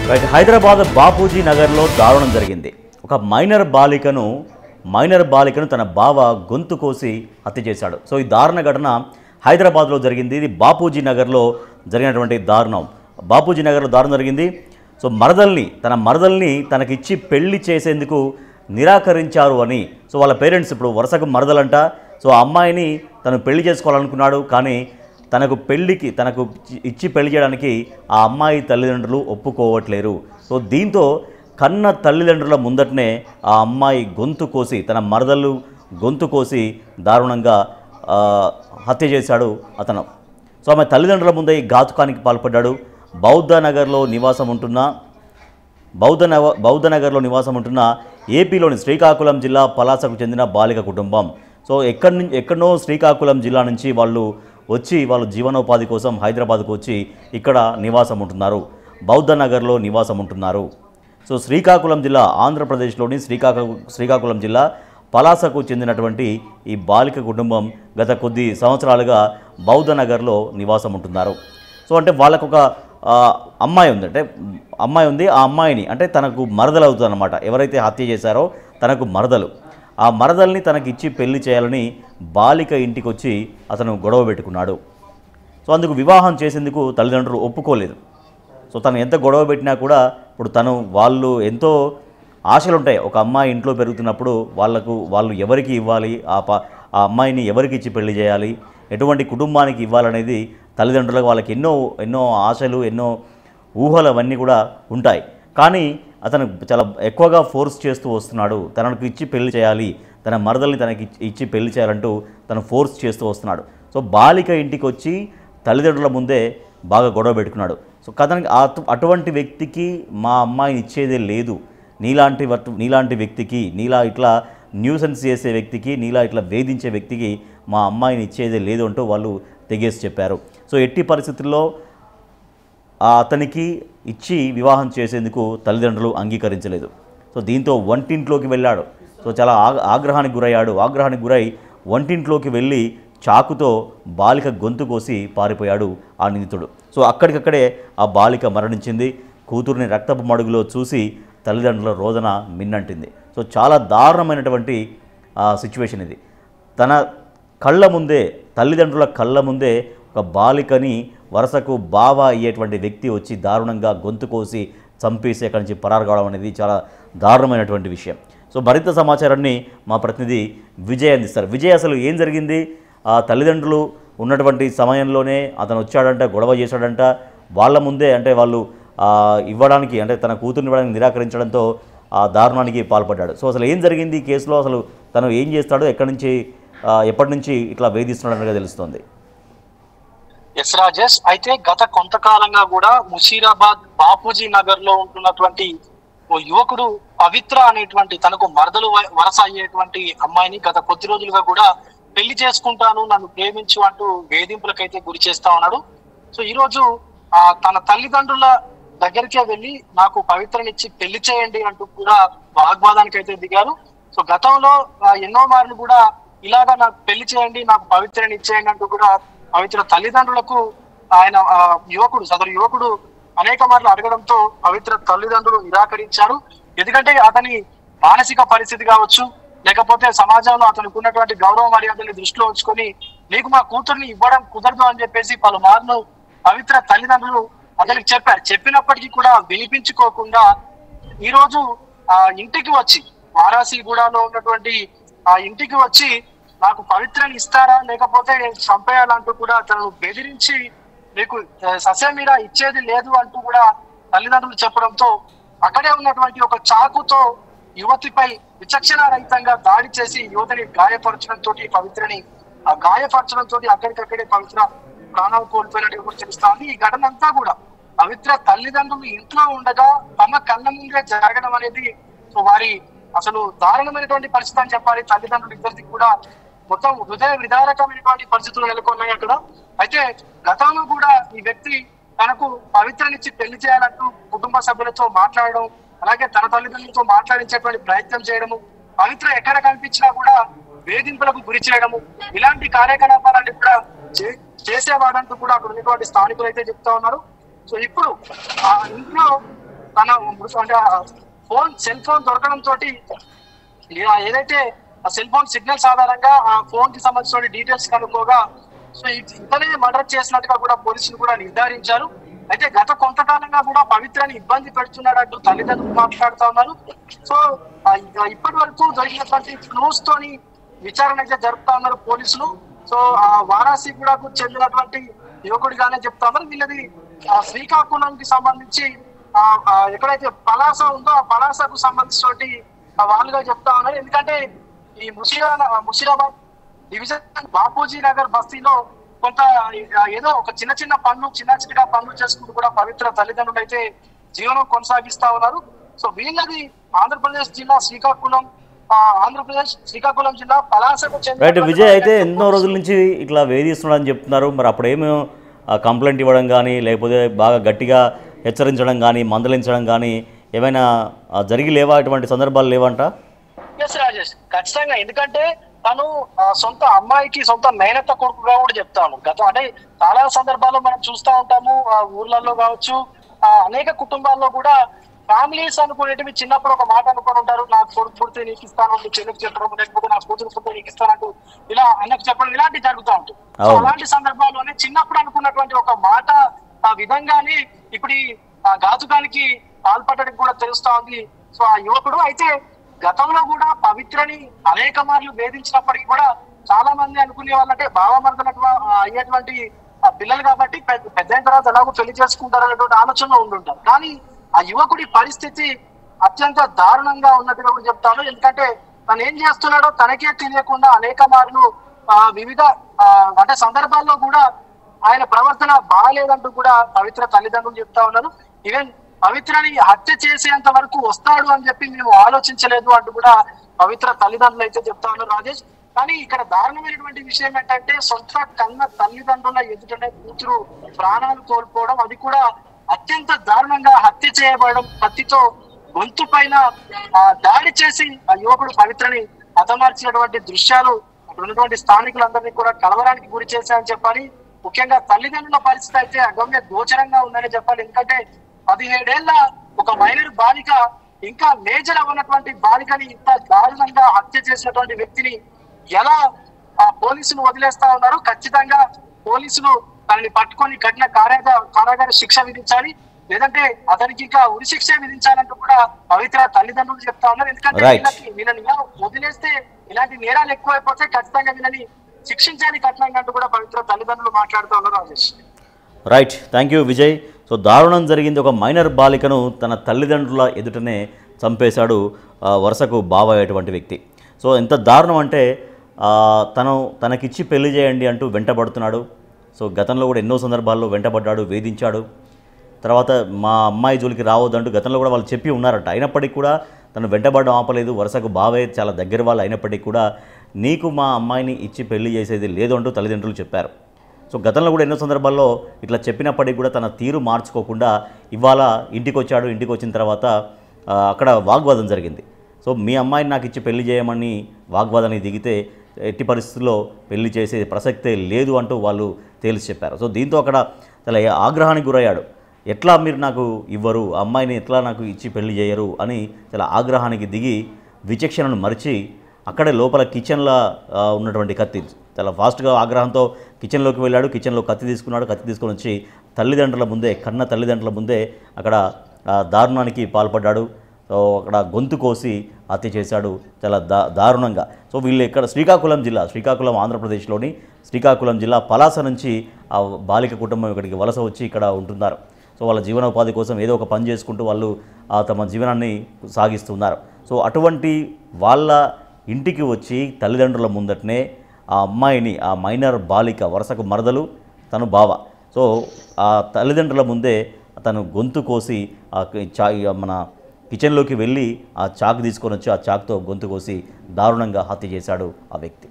Right, Hyderabad Bapuji నగర్లో దారుణం జరిగింది. ఒక మైనర్ బాలికను తన బావ గొంతు కోసి హత్య చేశాడు. సో ఈ దారుణ ఘటన హైదరాబాద్లో జరిగింది. ఇది బాపూజీ నగర్లో జరిగినటువంటి దారుణం. బాపూజీ నగర్లో దారుణం జరిగింది. సో తన మరదల్ని తనకిచ్చి పెళ్లి చేసేందుకు నిరాకరించారు అని. సో వాళ్ళ పేరెంట్స్ ఇప్పుడు వరుసకు మరదలంట. సో ఆ అమ్మాయిని తను పెళ్లి చేసుకోవాలనుకున్నాడు, కానీ తనకు ఇచ్చి పెళ్లి చేయడానికి ఆ అమ్మాయి తల్లిదండ్రులు ఒప్పుకోవట్లేరు. సో దీంతో కన్న తల్లిదండ్రుల ముందటనే ఆ అమ్మాయి గొంతు కోసి, తన మరదలు గొంతు కోసి దారుణంగా హత్య చేశాడు అతను. సో ఆమె తల్లిదండ్రుల ముందే ఈ ఘాతుకానికి పాల్పడ్డాడు. బౌద్ధ నగర్లో నివాసం ఉంటున్న ఏపీలోని శ్రీకాకుళం జిల్లా పలాసకు చెందిన బాలిక కుటుంబం. సో ఎక్కడనో శ్రీకాకుళం జిల్లా నుంచి వాళ్ళు జీవనోపాధి కోసం హైదరాబాద్కు వచ్చి ఇక్కడ నివాసం ఉంటున్నారు. బౌద్ధ నగర్లో నివాసం ఉంటున్నారు. సో శ్రీకాకుళం జిల్లా, ఆంధ్రప్రదేశ్లోని శ్రీకాకుళం జిల్లా పలాసకు చెందినటువంటి ఈ బాలిక కుటుంబం గత కొద్ది సంవత్సరాలుగా బౌద్ధ నగర్లో నివాసం ఉంటున్నారు. సో అంటే వాళ్ళకు ఒక అమ్మాయి ఉంది. ఆ అమ్మాయిని అంటే తనకు మరదలు అవుతుంది అన్నమాట. ఎవరైతే హత్య చేశారో తనకు మరదలు. ఆ మరదల్ని తనకిచ్చి పెళ్లి చేయాలని బాలిక ఇంటికి వచ్చి అతను గొడవ పెట్టుకున్నాడు. సో అందుకు వివాహం చేసేందుకు తల్లిదండ్రులు ఒప్పుకోలేదు. సో తను ఎంత గొడవ పెట్టినా కూడా ఇప్పుడు వాళ్ళు ఎంతో ఆశలు ఉంటాయి. ఒక అమ్మాయి ఇంట్లో పెరుగుతున్నప్పుడు వాళ్ళు ఎవరికి ఇవ్వాలి, ఆ అమ్మాయిని ఎవరికి ఇచ్చి పెళ్లి చేయాలి, ఎటువంటి కుటుంబానికి ఇవ్వాలనేది తల్లిదండ్రులకు వాళ్ళకి ఎన్నో ఆశలు, ఎన్నో ఊహలు అవన్నీ కూడా ఉంటాయి. కానీ అతను చాలా ఎక్కువగా ఫోర్స్ చేస్తూ వస్తున్నాడు. తనకు ఇచ్చి పెళ్లి చేయాలి, తన మరదల్ని తనకి ఇచ్చి పెళ్లి చేయాలంటూ తను ఫోర్స్ చేస్తూ వస్తున్నాడు. సో బాలిక ఇంటికి వచ్చి తల్లిదండ్రుల ముందే బాగా గొడవ పెట్టుకున్నాడు. సో అటువంటి వ్యక్తికి మా అమ్మాయిని ఇచ్చేదే లేదు, నీలాంటి వ్యక్తికి, ఇట్లా న్యూసెన్స్ చేసే వ్యక్తికి, ఇట్లా వేధించే వ్యక్తికి మా అమ్మాయిని ఇచ్చేదే లేదు అంటూ వాళ్ళు తెగేసి చెప్పారు. సో ఎట్టి పరిస్థితుల్లో అతనికి ఇచ్చి వివాహం చేసేందుకు తల్లిదండ్రులు అంగీకరించలేదు. సో దీంతో వంటింట్లోకి వెళ్ళాడు. సో చాలా ఆగ్రహానికి గురై వంటింట్లోకి వెళ్ళి చాకుతో బాలిక గొంతు కోసి పారిపోయాడు ఆ నిందితుడు. సో అక్కడికక్కడే ఆ బాలిక మరణించింది. కూతుర్ని రక్తపు మడుగులో చూసి తల్లిదండ్రుల రోదన మిన్నంటింది. సో చాలా దారుణమైనటువంటి సిచ్యువేషన్ ఇది. తల్లిదండ్రుల కళ్ళ ముందే ఒక బాలికని వరుసకు బావ అయ్యేటువంటి వ్యక్తి వచ్చి దారుణంగా గొంతు కోసి చంపేసి అక్కడి నుంచి పరారు కావడం అనేది చాలా దారుణమైనటువంటి విషయం. సో మరింత సమాచారాన్ని మా ప్రతినిధి విజయ్ అందిస్తారు. విజయ్, అసలు ఏం జరిగింది? ఆ తల్లిదండ్రులు ఉన్నటువంటి సమయంలోనే అతను వచ్చాడంట, గొడవ చేశాడంట. వాళ్ళ ముందే అంటే వాళ్ళు ఇవ్వడానికి, అంటే తన కూతుర్ని ఇవ్వడానికి నిరాకరించడంతో ఆ దారుణానికి పాల్పడ్డాడు. సో అసలు ఏం జరిగింది ఈ కేసులో? అసలు తను ఏం చేస్తాడు, ఎప్పటి నుంచి ఇట్లా వేధిస్తున్నాడనగా తెలుస్తోంది. ఎస్ రాజేష్, అయితే గత కొంతకాలంగా కూడా ముషీరాబాద్ బాపూజీ నగర్ లో ఉంటున్నటువంటి ఓ యువకుడు పవిత్ర అనేటువంటి తనకు మరదలు వరస అయ్యేటువంటి అమ్మాయిని గత కొద్ది రోజులుగా కూడా పెళ్లి చేసుకుంటాను, నన్ను ప్రేమించు అంటూ వేధింపులకైతే గురి చేస్తా ఉన్నాడు. సో ఈ రోజు తన తల్లిదండ్రుల దగ్గరికే వెళ్ళి నాకు పవిత్రనిచ్చి పెళ్లి చేయండి అంటూ కూడా వాగ్వాదానికి అయితే దిగారు. సో గతంలో ఎన్నో మార్లు కూడా ఇలాగా నాకు పెళ్లి చేయండి, నాకు పవిత్రని ఇచ్చేయండి అంటూ కూడా పవిత్ర తల్లిదండ్రులకు సదరు యువకుడు అనేక మార్లు అడగడంతో పవిత్ర తల్లిదండ్రులు నిరాకరించారు. ఎందుకంటే అతని మానసిక పరిస్థితి కావచ్చు, లేకపోతే సమాజంలో అతనికి ఉన్నటువంటి గౌరవ మర్యాదల్ని దృష్టిలో ఉంచుకొని నీకు మా కూతుర్ని ఇవ్వడం కుదరదు అని చెప్పేసి పలుమార్లు పవిత్ర తల్లిదండ్రులు అతనికి చెప్పారు. చెప్పినప్పటికీ కూడా వినిపించుకోకుండా ఈ రోజు ఇంటికి వచ్చి, వారాసిగూడలో ఉన్నటువంటి ఆ ఇంటికి వచ్చి నాకు పవిత్రని ఇస్తారా లేకపోతే చంపేయాలంటూ కూడా తనను బెదిరించి మీకు ససేమిరా ఇచ్చేది లేదు అంటూ కూడా తల్లిదండ్రులు చెప్పడంతో అక్కడే ఉన్నటువంటి ఒక చాకుతో యువతిపై విచక్షణ రహితంగా దాడి చేసి యువతిని గాయపరచడంతో అక్కడికక్కడే పవిత్ర ప్రాణాలు కోల్పోయినట్టు కూడా తెలుస్తోంది. ఈ ఘటన అంతా కూడా పవిత్ర తల్లిదండ్రులు ఇంట్లో ఉండగా తమ కళ్ళ ముందే జరగడం అనేది వారి అసలు దారుణమైనటువంటి పరిస్థితి అని చెప్పాలి. తల్లిదండ్రులు ఇద్దరికి కూడా మొత్తం హృదయ విదారకమైనటువంటి పరిస్థితులు నెలకొన్నాయి అక్కడ. అయితే గతంలో కూడా ఈ వ్యక్తి తనకు పవిత్రనిచ్చి పెళ్లి చేయాలంటూ కుటుంబ సభ్యులతో మాట్లాడడం, అలాగే తన తల్లిదండ్రులతో మాట్లాడించేటువంటి ప్రయత్నం చేయడము, పవిత్ర ఎక్కడ కనిపించినా కూడా వేధింపులకు గురి చేయడము, ఇలాంటి కార్యకలాపాలన్నీ కూడా చేసేవాడంటూ కూడా అక్కడ ఉన్నటువంటి స్థానికులు అయితే చెప్తా ఉన్నారు. సో ఇప్పుడు ఆ ఇంట్లో తన అంటే ఫోన్ సెల్ ఫోన్ దొరకడం తోటి ఏదైతే ఆ సెల్ ఫోన్ సిగ్నల్స్ ఆధారంగా ఆ ఫోన్ కి సంబంధించిన డీటెయిల్స్ కనుక్కోగా సో ఇతనే మర్డర్ చేసినట్టుగా కూడా పోలీసులు కూడా నిర్ధారించారు. అయితే గత కొంతకాలంగా కూడా పవిత్రని ఇబ్బంది పెడుతున్నాడంటూ తల్లిదండ్రులు మాట్లాడుతూ ఉన్నారు. సో ఇప్పటి వరకు దొరికినటువంటి క్లూస్ తోని విచారణ అయితే జరుపుతా ఉన్నారు పోలీసులు. సో వారాసి కూడా చెందినటువంటి యువకుడిగానే చెప్తా ఉన్నారు. వీళ్ళది శ్రీకాకుళంకి సంబంధించి ఎక్కడైతే పలాస ఉందో ఆ పలాసకు సంబంధించినటువంటి వాళ్ళుగా చెప్తా ఉన్నారు. ఎందుకంటే ఈ ముషీరాబాద్ డివిజన్ బాపూజీ నగర్ బస్తీలో కొంత ఏదో ఒక చిన్న చిన్నగా పనులు చేసుకుంటూ కూడా పవిత్ర తల్లిదండ్రులు అయితే జీవనం కొనసాగిస్తా ఉన్నారు. సో వీళ్ళది ఆంధ్రప్రదేశ్ జిల్లా శ్రీకాకుళం జిల్లా పలాసకు రైట్ విజయ్, అయితే ఎన్నో రోజుల నుంచి ఇట్లా వేధిస్తున్నాడని చెప్తున్నారు. మరి అప్పుడేమో కంప్లైంట్ ఇవ్వడం కానీ లేకపోతే బాగా గట్టిగా హెచ్చరించడం కానీ మందలించడం కానీ ఏమైనా జరిగి లేవా? ఇటువంటి సందర్భాలు లేవంట? ఎస్ రాజేష్, ఖచ్చితంగా. ఎందుకంటే తను సొంత అమ్మాయికి సొంత మేనత్త కొడుకుగా కూడా చెప్తాను. అంటే చాలా సందర్భాల్లో మనం చూస్తూ ఉంటాము, ఊర్లలో కావచ్చు, అనేక కుటుంబాల్లో కూడా ఫ్యామిలీస్ అనుకునేటివి చిన్నప్పుడు ఒక మాట అనుకుని ఉంటారు. నాకు కొడుకు పుడితే నీకు ఇస్తాను, చెల్లికి చెప్పడం, లేకపోతే నా కూతురు పుడితే నీకు ఇస్తానంటూ ఇలా అన్నకు చెప్పడం ఇలాంటివి జరుగుతూ ఉంటుంది. సో అలాంటి సందర్భాల్లోనే చిన్నప్పుడు అనుకున్నటువంటి ఒక మాట ఆ విధంగానే ఇప్పుడు ఆ ఘాతుకానికి పాల్పడడానికి కూడా తెలుస్తా ఉంది. సో ఆ యువకుడు అయితే గతంలో కూడా పవిత్రని అనేక మార్లు వేధించినప్పటికీ కూడా చాలా మంది అనుకునే వాళ్ళంటే భావమర్దలకు అయ్యేటువంటి పిల్లలు కాబట్టి పెద్దయిన తర్వాత ఎలాగో పెళ్లి చేసుకుంటారు అనేటువంటి ఆలోచనలో ఉండుంటారు. కానీ ఆ యువకుడి పరిస్థితి అత్యంత దారుణంగా ఉన్నట్టుగా కూడా చెప్తాను. ఎందుకంటే తను ఏం చేస్తున్నాడో తనకే తెలియకుండా అనేక మార్లు వివిధ అంటే సందర్భాల్లో కూడా ఆయన ప్రవర్తన బాగాలేదంటూ కూడా పవిత్ర తల్లిదండ్రులు చెప్తా ఉన్నారు. ఈవెన్ పవిత్రని హత్య చేసేంత వరకు వస్తాడు అని చెప్పి మేము ఆలోచించలేదు అంటూ కూడా పవిత్ర తల్లిదండ్రులు అయితే చెప్తా ఉన్నారు రాజేష్. కానీ ఇక్కడ దారుణమైనటువంటి విషయం ఏంటంటే సొంత కన్న తల్లిదండ్రుల ఎదుటనే కూతురు ప్రాణాలు కోల్పోవడం, అది కూడా అత్యంత దారుణంగా హత్య చేయబడడం, కత్తితో గొంతు పైన దాడి చేసి ఆ యువకుడు పవిత్రని హతమార్చినటువంటి దృశ్యాలు అక్కడ ఉన్నటువంటి స్థానికులందరినీ కూడా కలవరానికి గురి చేశాయని చెప్పాలి. ముఖ్యంగా తల్లిదండ్రుల పరిస్థితి అయితే అగమ్య గోచరంగా ఉందని చెప్పాలి. ఎందుకంటే 17 ఏళ్ల ఒక మైనర్ బాలిక, ఇంకా మేజర్ అవ్వనటువంటి బాలికని ఇంత దారుణంగా హత్య చేసినటువంటి వ్యక్తిని ఎలా పోలీసులు వదిలేస్తా ఉన్నారు? ఖచ్చితంగా పోలీసులు తనని పట్టుకొని కఠిన కారాగార శిక్ష విధించాలి, లేదంటే అతనికి ఇంకా ఉరి శిక్ష విధించాలంటూ కూడా పవిత్ర తల్లిదండ్రులు చెప్తా ఉన్నారు. ఎందుకంటే వీళ్ళని వదిలేస్తే ఇలాంటి నేరాలు ఎక్కువైపోతే ఖచ్చితంగా వీళ్ళని శిక్షించాలి కఠినంగా అంటూ కూడా పవిత్ర తల్లిదండ్రులు మాట్లాడుతూ ఉన్నారు Rajesh. Right, thank you Vijay. So దారుణం జరిగింది. ఒక మైనర్ బాలికను తన తల్లిదండ్రుల ఎదుటనే చంపేశాడు వరుసకు బావ అయ్యేటువంటి వ్యక్తి. సో ఎంత దారుణం అంటే తనకిచ్చి పెళ్లి చేయండి అంటూ వెంటబడుతున్నాడు. సో గతంలో కూడా ఎన్నో సందర్భాల్లో వెంటబడ్డాడు, వేధించాడు. తర్వాత మా అమ్మాయి జోలికి రావద్దంటూ గతంలో కూడా వాళ్ళు చెప్పి ఉన్నారట. అయినప్పటికీ కూడా తను వెంటబడడం ఆపలేదు. వరుసకు బావే చాలా దగ్గర వాళ్ళు అయినప్పటికీ కూడా నీకు మా అమ్మాయిని ఇచ్చి పెళ్లి చేసేది లేదు అంటూ తల్లిదండ్రులు చెప్పారు. సో గతంలో కూడా ఎన్నో సందర్భాల్లో ఇట్లా చెప్పినప్పటికీ కూడా తన తీరు మార్చుకోకుండా ఇవాళ ఇంటికి వచ్చాడు. ఇంటికి వచ్చిన తర్వాత అక్కడ వాగ్వాదం జరిగింది. సో మీ అమ్మాయిని నాకు ఇచ్చి పెళ్లి చేయమని వాగ్వాదానికి దిగితే ఎట్టి పరిస్థితుల్లో పెళ్లి చేసే ప్రసక్తే లేదు అంటూ వాళ్ళు తేల్చి చెప్పారు. సో దీంతో అక్కడ చాలా ఆగ్రహానికి గురయ్యాడు. ఎట్లా మీరు నాకు ఇవ్వరు, అమ్మాయిని ఎట్లా నాకు ఇచ్చి పెళ్లి చేయరు అని చాలా ఆగ్రహానికి దిగి విచక్షణను మరిచి అక్కడే లోపల కిచెన్లో ఉన్నటువంటి కత్తి చాలా ఫాస్ట్గా ఆగ్రహంతో కిచెన్లోకి వెళ్ళాడు. కిచెన్లో కత్తి తీసుకున్నాడు. కత్తి తీసుకొని వచ్చి తల్లిదండ్రుల ముందే, కన్న తల్లిదండ్రుల ముందే అక్కడ దారుణానికి పాల్పడ్డాడు. సో అక్కడ గొంతు కోసి హత్య చేశాడు చాలా దారుణంగా. సో వీళ్ళు ఇక్కడ శ్రీకాకుళం ఆంధ్రప్రదేశ్లోని శ్రీకాకుళం జిల్లా పలాస నుంచి ఆ బాలిక కుటుంబం ఇక్కడికి వలస వచ్చి ఇక్కడ ఉంటున్నారు. సో వాళ్ళ జీవనోపాధి కోసం ఏదో ఒక పని చేసుకుంటూ వాళ్ళు తమ జీవనాన్ని సాగిస్తున్నారు. సో అటువంటి వాళ్ళ ఇంటికి వచ్చి తల్లిదండ్రుల ముందటనే ఆ అమ్మాయిని, ఆ మైనర్ బాలిక వరుసకు మరదలు, తను బావ, సో ఆ తల్లిదండ్రుల ముందే తను గొంతు కోసి మన కిచెన్లోకి వెళ్ళి ఆ చాకు తీసుకొని వచ్చి ఆ చాకుతో గొంతు కోసి దారుణంగా హత్య చేశాడు ఆ వ్యక్తి.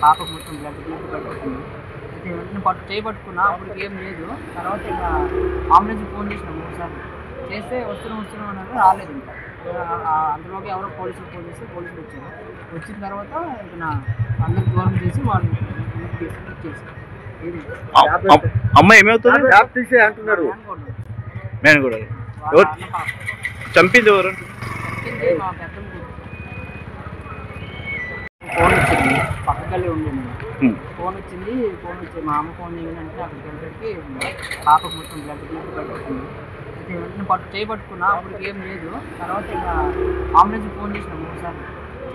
పాప మొత్తం బ్లడ్ పట్టుకుంది. అయితే వెంటనే చేయబట్టుకున్నా, అప్పుడు ఏం లేదు. తర్వాత ఇంకా అంబులెన్స్ ఫోన్ చేసినాం 3 సార్లు చేస్తే వస్తున్నాం అన్నారు, రాలేదు. ఇంకా అందులోకి ఎవరో పోలీసులు వచ్చారు. వచ్చిన తర్వాత ఇక నా అందరికి దూరం చేసి వాళ్ళు ఇచ్చేసారు. ఇది అమ్మాయి ఏమవుతుంది అంటున్నారు. నేను కూడా ఎవరు చంపింది ఎవరు? మా పెద్ద ఫోన్ వచ్చింది, పక్కకెళ్ళి ఉండింది. ఫోన్ వచ్చి మా అమ్మ ఫోన్ చేయాలంటే అక్కడికి వెళ్ళేసరికి పాపకు మొత్తం బ్లడ్ పట్టుకుంది. అయితే వెంటనే చేయబట్టుకున్నా, అప్పటికి ఏం లేదు. తర్వాత ఇంకా అంబులెన్స్ ఫోన్ చేసిన 3 సార్లు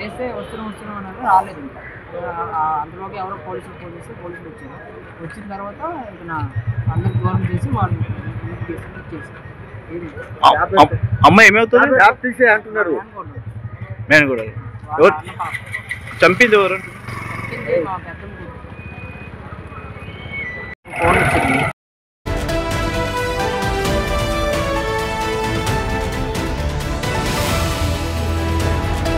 చేస్తే వస్తున్నాం అన్నారు, రాలేదు. ఇంకా అందులోకి ఎవరో పోలీసులు వచ్చారు. వచ్చిన తర్వాత ఇక నా అందరికి దూరం చేసి వాళ్ళు ఇచ్చేసారు. ఇది అమ్మాయి ఏమవుతుంది అంటున్నారు. నేను కూడా ఎవరు చంపింది ఎవరు? మా పెద్ద